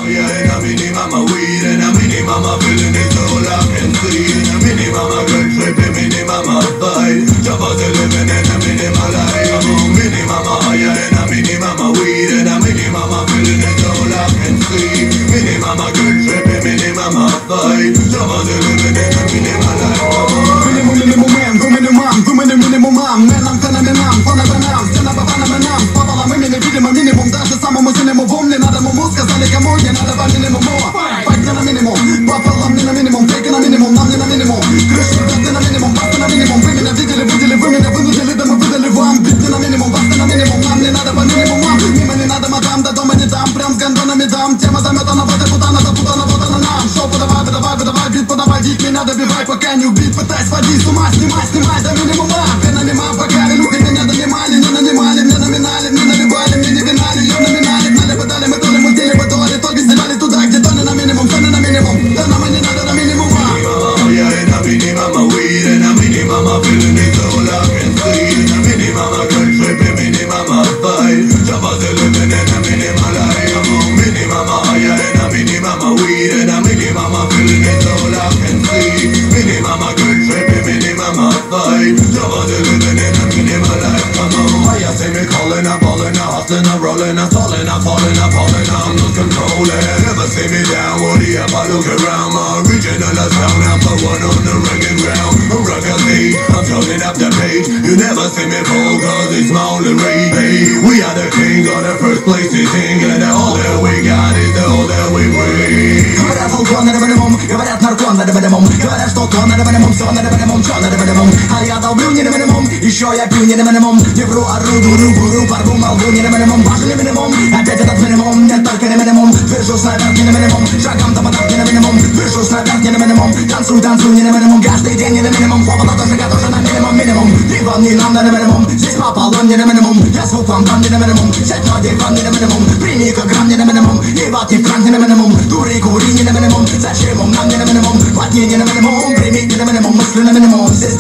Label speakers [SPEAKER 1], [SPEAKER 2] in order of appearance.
[SPEAKER 1] Yeah, and a mini mama weed, and a mini mama feeling it all I can see. And a mini mama good trip, a mini mama fight. Jabba's a living and a mini mama life. Mini mama, yeah, and a mini mama weed, and a mini mama feeling it all I can see. Mini mama good trip, a mini mama fight. Jabba's a living and a mini mama life. Minimum man, minimum man, man, I'm gonna be nam, fana banam, stella babana banam, papa la minimum, даже самому сильному в не надо ему сказали кому не надо по минимуму. Файт на минимум, папа лам не на минимум, фейк на минимум, нам не на минимум. Крыша ты на минимум, папа на минимум. Вы меня видели, вы меня вынудили, да мы выдали вам. Бит на минимум, папа на минимум, нам не надо по минимуму. Мимо не надо мадам, до дома не дам, прям с гондонами дам. Тема заметана, вот и путана, запутана, вот она нам. Шоу подавай, бит подавай, дик меня добивай, пока не убит, пытаясь водить с ума, снимай до минимума. Пена мимо, пока люки меня донимали, не нанимали, мне номинали, мне наливали, мне не винали, ее номинали, гнали, подали, мы толи, мутили, мы толи, только снимали туда, где толи на минимум, толи на минимум, да нам и не надо на минимума. Yeah, and a mini mama weed, and a mini mama feeling it all I can see. And a mini mama good trip, a mini mama fight. Jabba's a living and a mini mama life. Mini mama, yeah, and a mini mama weed, and a mini mama feeling it all I can see. Mini mama good trip, a mini mama fight. Jabba's a living and a mini mama life. Come on, you see me calling, I'm balling, I'm hustling, I'm rolling, I'm stalling, I'm falling, I'm lose control. Never see me down, what do you if I look around? My original sound, I'm the one on the rugged ground. Ruggedly, I'm turning up the page. You never see me fall, cause it's my only rage. Hey, we are the kings on the first place to sing. And all that we got is all that we bring. Говорят, волкон, надо минимум. Говорят, наркон, надо минимум. Говорят, что то надо минимум, все надо минимум, что надо минимум. А я долблю не на минимум, еще я пью не на минимум. Не вру, ору, дуру, порву, молву не на минимум. Важен не минимум, опять этот минимум. Нет, только не минимум. Движусь наверх не на минимум. Шагом до поток не на минимум. Движусь наверх не на минимум. Танцуй не на минимум. Каждый день не на минимум. Хлопота тоже тоже на минимум. И вам не нам на минимум. Здесь пополам не на минимум. Я звук вам дам не на минимум. Сядь ноги вам не на минимум. Прими грамм не на минимум. И ватни в кран не на минимум. Дури, кури не на минимум. Зачем нам не на минимум? Ватни не на минимум. Прими не на минимум. Мысли на минимум. Здесь